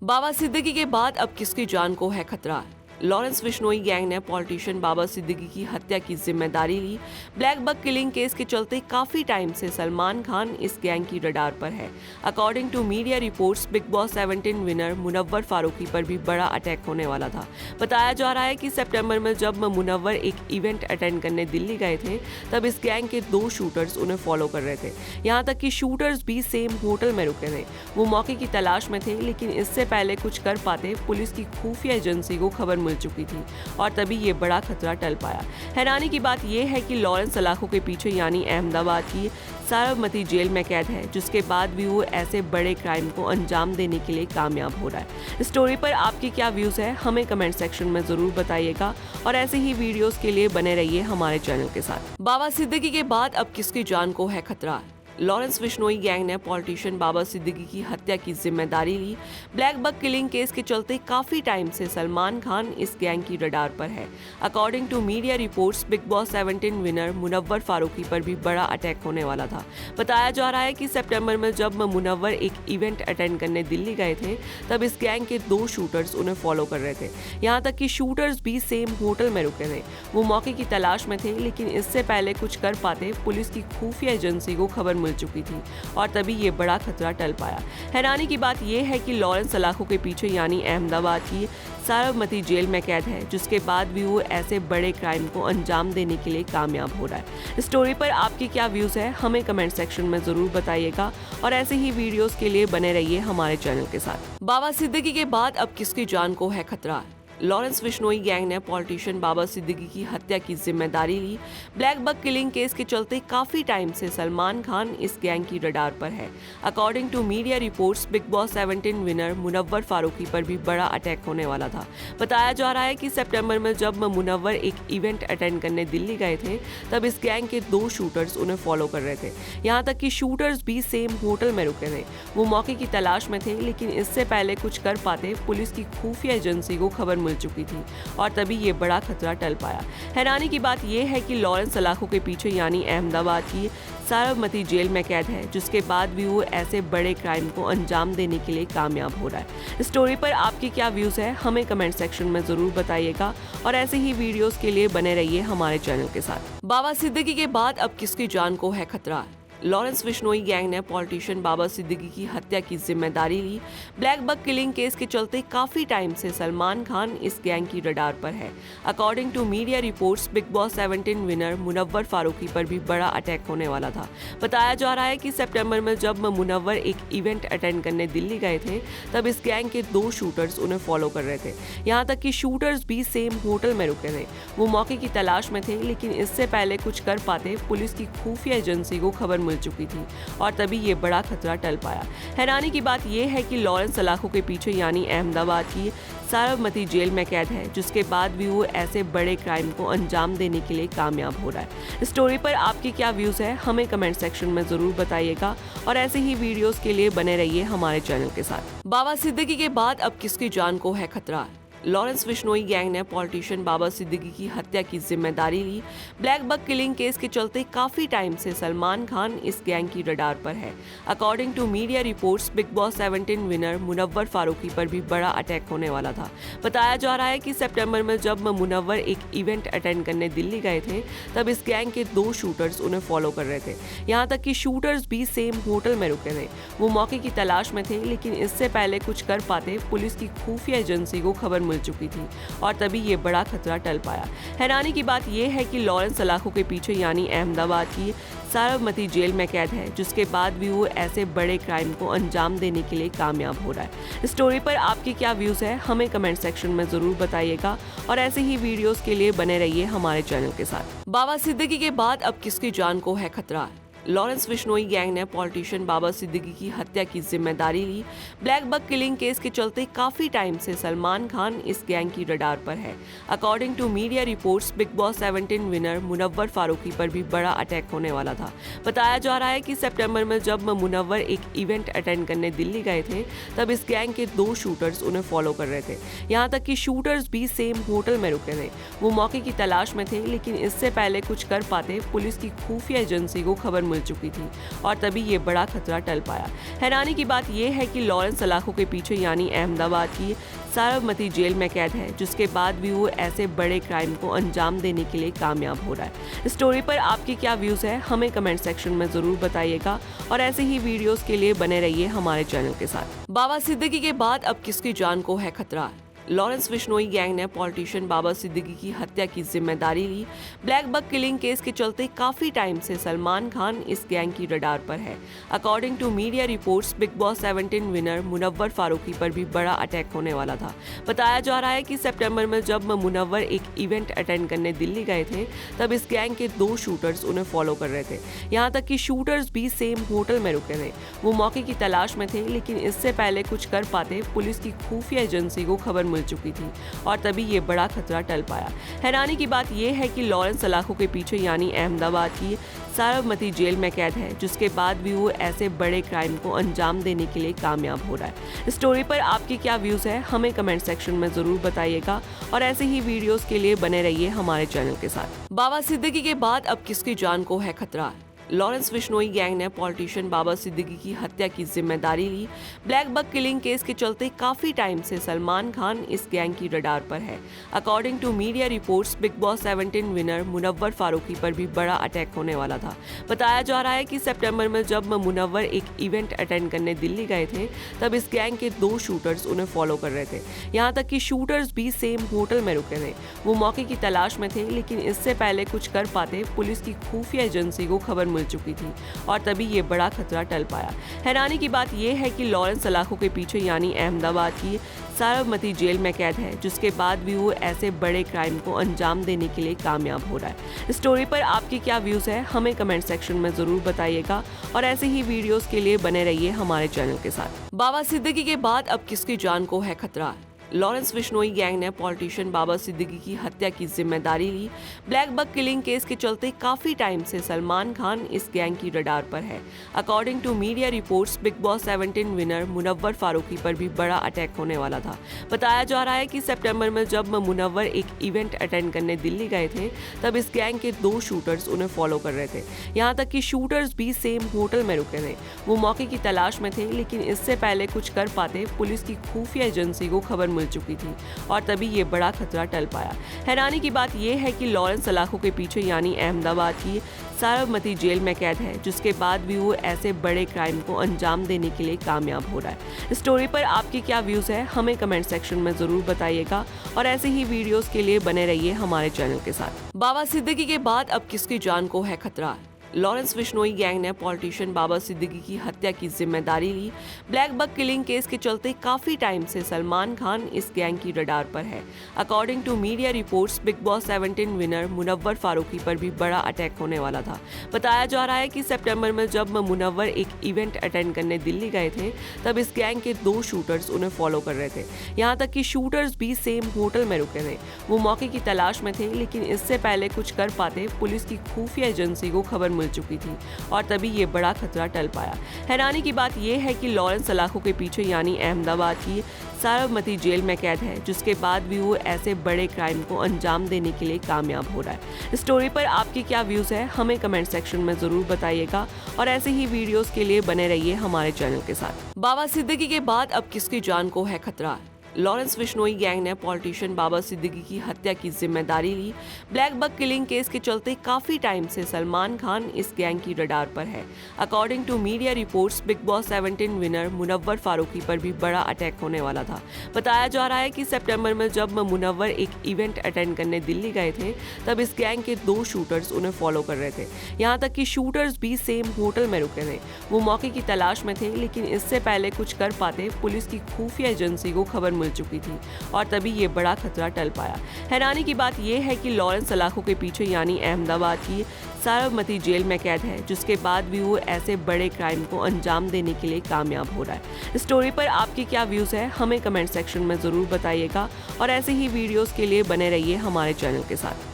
बाबा सिद्दीकी के बाद अब किसकी जान को है खतरा। लॉरेंस बिश्नोई गैंग ने पॉलिटिशियन बाबा सिद्दीकी की हत्या की जिम्मेदारी ली। ब्लैक बक किलिंग केस के चलते काफी टाइम से सलमान खान इस गैंग की रडार पर है। According to media reports, Bigg Boss 17 winner Munawar Faruqui पर भी बड़ा अटैक होने वाला था। बताया जा रहा है कि सितंबर में जब मुनव्वर एक इवेंट अटेंड करने दिल्ली गए थे, तब इस गैंग के 2 शूटर्स उन्हें फॉलो कर रहे थे। यहाँ तक कि शूटर्स भी सेम होटल में रुके थे। वो मौके की तलाश में थे, लेकिन इससे पहले कुछ कर पाते पुलिस की खुफिया एजेंसी को खबर मिल चुकी थी और तभी ये बड़ा खतरा टल पाया। हैरानी की बात यह है कि लॉरेंस सलाखों के पीछे यानी अहमदाबाद की साबरमती जेल में कैद है, जिसके बाद भी वो ऐसे बड़े क्राइम को अंजाम देने के लिए कामयाब हो रहा है। स्टोरी पर आपकी क्या व्यूज है, हमें कमेंट सेक्शन में जरूर बताइएगा और ऐसे ही वीडियोस के लिए बने रहिए हमारे चैनल के साथ। बाबा सिद्दीकी के बाद अब किसकी जान को है खतरा। लॉरेंस बिश्नोई गैंग ने पॉलिटिशियन बाबा सिद्दीकी की हत्या की जिम्मेदारी ली। ब्लैक बक किलिंग केस के चलते काफी टाइम से सलमान खान इस गैंग की रडार पर है। According to media reports, Bigg Boss 17 winner Munawar Faruqui पर भी बड़ा अटैक होने वाला था। बताया जा रहा है कि सितंबर में जब मुनव्वर एक इवेंट अटेंड करने दिल्ली गए थे, तब इस गैंग के 2 शूटर्स उन्हें फॉलो कर रहे थे। यहाँ तक कि शूटर्स भी सेम होटल में रुके थे। वो मौके की तलाश में थे, लेकिन इससे पहले कुछ कर पाते पुलिस की खुफिया एजेंसी को खबर मिल चुकी थी और तभी ये बड़ा खतरा टल पाया। हैरानी की बात यह है कि लॉरेंस सलाखों के पीछे यानी अहमदाबाद की साबरमती जेल में कैद है, जिसके बाद भी वो ऐसे बड़े क्राइम को अंजाम देने के लिए कामयाब हो रहा है। स्टोरी पर आपकी क्या व्यूज है, हमें कमेंट सेक्शन में जरूर बताइएगा और ऐसे ही वीडियोस के लिए बने रहिए हमारे चैनल के साथ। बाबा सिद्दीकी के बाद अब किसकी जान को है खतरा। लॉरेंस बिश्नोई गैंग ने पॉलिटिशियन बाबा सिद्दीकी की हत्या की जिम्मेदारी ली। ब्लैक बक किलिंग केस के चलते काफी टाइम से सलमान खान इस गैंग की रडार पर है। According to media reports, Bigg Boss 17 winner Munawar Faruqui पर भी बड़ा अटैक होने वाला था। बताया जा रहा है कि सितंबर में जब मुनव्वर एक इवेंट अटेंड करने दिल्ली गए थे, तब इस गैंग के 2 शूटर्स उन्हें फॉलो कर रहे थे। यहाँ तक कि शूटर्स भी सेम होटल में रुके थे। वो मौके की तलाश में थे, लेकिन इससे पहले कुछ कर पाते पुलिस की खुफिया एजेंसी को खबर मिल चुकी थी और तभी ये बड़ा खतरा टल पाया। हैरानी की बात यह है कि लॉरेंस सलाखों के पीछे यानी अहमदाबाद की साबरमती जेल में कैद है, जिसके बाद भी वो ऐसे बड़े क्राइम को अंजाम देने के लिए कामयाब हो रहा है। स्टोरी पर आपकी क्या व्यूज है, हमें कमेंट सेक्शन में जरूर बताइएगा और ऐसे ही वीडियोस के लिए बने रहिए हमारे चैनल के साथ। बाबा सिद्दीकी के बाद अब किसकी जान को है खतरा। लॉरेंस बिश्नोई गैंग ने पॉलिटिशियन बाबा सिद्दीकी की हत्या की जिम्मेदारी ली। ब्लैक बक किलिंग केस के चलते काफी टाइम से सलमान खान इस गैंग की रडार पर है। According to media reports, Bigg Boss 17 winner Munawar Faruqui पर भी बड़ा अटैक होने वाला था। बताया जा रहा है कि सितंबर में जब मुनव्वर एक इवेंट अटेंड करने दिल्ली गए थे, तब इस गैंग के 2 शूटर्स उन्हें फॉलो कर रहे थे। यहाँ तक कि शूटर्स भी सेम होटल में रुके थे। वो मौके की तलाश में थे, लेकिन इससे पहले कुछ कर पाते पुलिस की खुफिया एजेंसी को खबर मिल चुकी थी और तभी ये बड़ा खतरा टल पाया। हैरानी की बात यह है कि लॉरेंस सलाखों के पीछे यानी अहमदाबाद की साबरमती जेल में कैद है, जिसके बाद भी वो ऐसे बड़े क्राइम को अंजाम देने के लिए कामयाब हो रहा है। स्टोरी पर आपकी क्या व्यूज है, हमें कमेंट सेक्शन में जरूर बताइएगा और ऐसे ही वीडियोस के लिए बने रहिए हमारे चैनल के साथ। बाबा सिद्दीकी के बाद अब किसकी जान को है खतरा। लॉरेंस बिश्नोई गैंग ने पॉलिटिशियन बाबा सिद्दीकी की हत्या की जिम्मेदारी ली। ब्लैक बक किलिंग केस के चलते काफी टाइम से सलमान खान इस गैंग की रडार पर है। According to media reports, Bigg Boss 17 winner Munawar Faruqui पर भी बड़ा अटैक होने वाला था। बताया जा रहा है कि सितंबर में जब मुनव्वर एक इवेंट अटेंड करने दिल्ली गए थे, तब इस गैंग के 2 शूटर्स उन्हें फॉलो कर रहे थे। यहाँ तक कि शूटर्स भी सेम होटल में रुके थे। वो मौके की तलाश में थे, लेकिन इससे पहले कुछ कर पाते पुलिस की खुफिया एजेंसी को खबर मिल चुकी थी और तभी ये बड़ा खतरा टल पाया। हैरानी की बात यह है कि लॉरेंस सलाखों के पीछे यानी अहमदाबाद की साबरमती जेल में कैद है, जिसके बाद भी वो ऐसे बड़े क्राइम को अंजाम देने के लिए कामयाब हो रहा है। स्टोरी पर आपकी क्या व्यूज है, हमें कमेंट सेक्शन में जरूर बताइएगा और ऐसे ही वीडियोस के लिए बने रहिए हमारे चैनल के साथ। बाबा सिद्दीकी के बाद अब किसकी जान को है खतरा। लॉरेंस बिश्नोई गैंग ने पॉलिटिशियन बाबा सिद्दीकी की हत्या की जिम्मेदारी ली। ब्लैक बक किलिंग केस के चलते काफी टाइम से सलमान खान इस गैंग की रडार पर है। According to media reports, Bigg Boss 17 winner Munawar Faruqui पर भी बड़ा अटैक होने वाला था। बताया जा रहा है कि सितंबर में जब मुनव्वर एक इवेंट अटेंड करने दिल्ली गए थे, तब इस गैंग के 2 शूटर्स उन्हें फॉलो कर रहे थे। यहाँ तक कि शूटर्स भी सेम होटल में रुके थे। वो मौके की तलाश में थे, लेकिन इससे पहले कुछ कर पाते पुलिस की खुफिया एजेंसी को खबर मिल मिल चुकी थी और तभी ये बड़ा खतरा टल पाया। हैरानी की बात यह है कि लॉरेंस सलाखों के पीछे यानी अहमदाबाद की साबरमती जेल में कैद है, जिसके बाद भी वो ऐसे बड़े क्राइम को अंजाम देने के लिए कामयाब हो रहा है। इस स्टोरी पर आपके क्या व्यूज है, हमें कमेंट सेक्शन में जरूर बताइएगा और ऐसे ही वीडियोस के लिए बने रहिए हमारे चैनल के साथ। बाबा सिद्दीकी के बाद अब किसकी जान को है खतरा? लॉरेंस बिश्नोई गैंग ने पॉलिटिशियन बाबा सिद्दीकी की हत्या की जिम्मेदारी ली। ब्लैक बक किलिंग केस के चलते काफी टाइम से सलमान खान इस गैंग की रडार पर है। According to media reports, Bigg Boss 17 winner Munawar Faruqui पर भी बड़ा अटैक होने वाला था। बताया जा रहा है कि सितंबर में जब मुनव्वर एक इवेंट अटेंड करने दिल्ली गए थे, तब इस गैंग के 2 शूटर्स उन्हें फॉलो कर रहे थे। यहाँ तक कि शूटर्स भी सेम होटल में रुके थे। वो मौके की तलाश में थे, लेकिन इससे पहले कुछ कर पाते पुलिस की खुफिया एजेंसी को खबर मिल चुकी थी और तभी ये बड़ा खतरा टल पाया। हैरानी की बात यह है कि लॉरेंस सलाखों के पीछे यानी अहमदाबाद की साबरमती जेल में कैद है, जिसके बाद भी वो ऐसे बड़े क्राइम को अंजाम देने के लिए कामयाब हो रहा है। इस स्टोरी पर आपके क्या व्यूज है, हमें कमेंट सेक्शन में जरूर बताइएगा और ऐसे ही वीडियोस के लिए बने रहिए हमारे चैनल के साथ। बाबा सिद्दीकी के बाद अब किसकी जान को है खतरा? लॉरेंस बिश्नोई गैंग ने पॉलिटिशियन बाबा सिद्दीकी की हत्या की जिम्मेदारी ली। ब्लैक बक किलिंग केस के चलते काफी टाइम से सलमान खान इस गैंग की रडार पर है। According to media reports, Bigg Boss 17 winner Munawar Faruqui पर भी बड़ा अटैक होने वाला था। बताया जा रहा है कि सितंबर में जब मुनव्वर एक इवेंट अटेंड करने दिल्ली गए थे, तब इस गैंग के 2 शूटर्स उन्हें फॉलो कर रहे थे। यहाँ तक कि शूटर्स भी सेम होटल में रुके थे। वो मौके की तलाश में थे, लेकिन इससे पहले कुछ कर पाते पुलिस की खुफिया एजेंसी को खबर मिल चुकी थी और तभी ये बड़ा खतरा टल पाया। हैरानी की बात यह है कि लॉरेंस सलाखों के पीछे यानी अहमदाबाद की साबरमती जेल में कैद है, जिसके बाद भी वो ऐसे बड़े क्राइम को अंजाम देने के लिए कामयाब हो रहा है। इस स्टोरी पर आपके क्या व्यूज है, हमें कमेंट सेक्शन में जरूर बताइएगा और ऐसे ही वीडियोस के लिए बने रहिए हमारे चैनल के साथ। बाबा सिद्दीकी के बाद अब किसकी जान को है खतरा? लॉरेंस बिश्नोई गैंग ने पॉलिटिशियन बाबा सिद्दीकी की हत्या की जिम्मेदारी ली। ब्लैक बक किलिंग केस के चलते काफी टाइम से सलमान खान इस गैंग की रडार पर है। According to media reports, Bigg Boss 17 winner Munawar Faruqui पर भी बड़ा अटैक होने वाला था। बताया जा रहा है कि सितंबर में जब मुनव्वर एक इवेंट अटेंड करने दिल्ली गए थे, तब इस गैंग के 2 शूटर्स उन्हें फॉलो कर रहे थे। यहाँ तक कि शूटर्स भी सेम होटल में रुके थे। वो मौके की तलाश में थे, लेकिन इससे पहले कुछ कर पाते पुलिस की खुफिया एजेंसी को खबर मिल चुकी थी और तभी ये बड़ा खतरा टल पाया। हैरानी की बात यह है कि लॉरेंस सलाखों के पीछे यानी अहमदाबाद की साबरमती जेल में कैद है, जिसके बाद भी वो ऐसे बड़े क्राइम को अंजाम देने के लिए कामयाब हो रहा है। इस स्टोरी पर आपके क्या व्यूज है, हमें कमेंट सेक्शन में जरूर बताइएगा और ऐसे ही वीडियोस के लिए बने रहिए हमारे चैनल के साथ। बाबा सिद्दीकी के बाद अब किसकी जान को है खतरा? लॉरेंस बिश्नोई गैंग ने पॉलिटिशियन बाबा सिद्दीकी की हत्या की जिम्मेदारी ली। ब्लैक बक किलिंग केस के चलते काफी टाइम से सलमान खान इस गैंग की रडार पर है। According to media reports, Bigg Boss 17 winner Munawar Faruqui पर भी बड़ा अटैक होने वाला था। बताया जा रहा है कि सितंबर में जब मुनव्वर एक इवेंट अटेंड करने दिल्ली गए थे, तब इस गैंग के 2 शूटर्स उन्हें फॉलो कर रहे थे। यहाँ तक कि शूटर्स भी सेम होटल में रुके थे। वो मौके की तलाश में थे, लेकिन इससे पहले कुछ कर पाते पुलिस की खुफिया एजेंसी को खबर मिल चुकी थी और तभी ये बड़ा खतरा टल पाया। हैरानी की बात यह है कि लॉरेंस सलाखों के पीछे यानी अहमदाबाद की साबरमती जेल में कैद है, जिसके बाद भी वो ऐसे बड़े क्राइम को अंजाम देने के लिए कामयाब हो रहा है। इस स्टोरी पर आपके क्या व्यूज है, हमें कमेंट सेक्शन में जरूर बताइएगा और ऐसे ही वीडियोस के लिए बने रहिए हमारे चैनल के साथ। बाबा सिद्दीकी के बाद अब किसकी जान को है खतरा? लॉरेंस बिश्नोई गैंग ने पॉलिटिशियन बाबा सिद्दीकी की हत्या की जिम्मेदारी ली। ब्लैक बक किलिंग केस के चलते काफी टाइम से सलमान खान इस गैंग की रडार पर है। According to media reports, Bigg Boss 17 winner Munawar Faruqui पर भी बड़ा अटैक होने वाला था। बताया जा रहा है कि सितंबर में जब मुनव्वर एक इवेंट अटेंड करने दिल्ली गए थे, तब इस गैंग के 2 शूटर्स उन्हें फॉलो कर रहे थे। यहाँ तक कि शूटर्स भी सेम होटल में रुके थे। वो मौके की तलाश में थे, लेकिन इससे पहले कुछ कर पाते पुलिस की खुफिया एजेंसी को खबर मिल चुकी थी और तभी ये बड़ा खतरा टल पाया। हैरानी की बात यह है कि लॉरेंस सलाखों के पीछे यानी अहमदाबाद की साबरमती जेल में कैद है, जिसके बाद भी वो ऐसे बड़े क्राइम को अंजाम देने के लिए कामयाब हो रहा है। इस स्टोरी पर आपके क्या व्यूज है, हमें कमेंट सेक्शन में जरूर बताइएगा और ऐसे ही वीडियोस के लिए बने रहिए हमारे चैनल के साथ।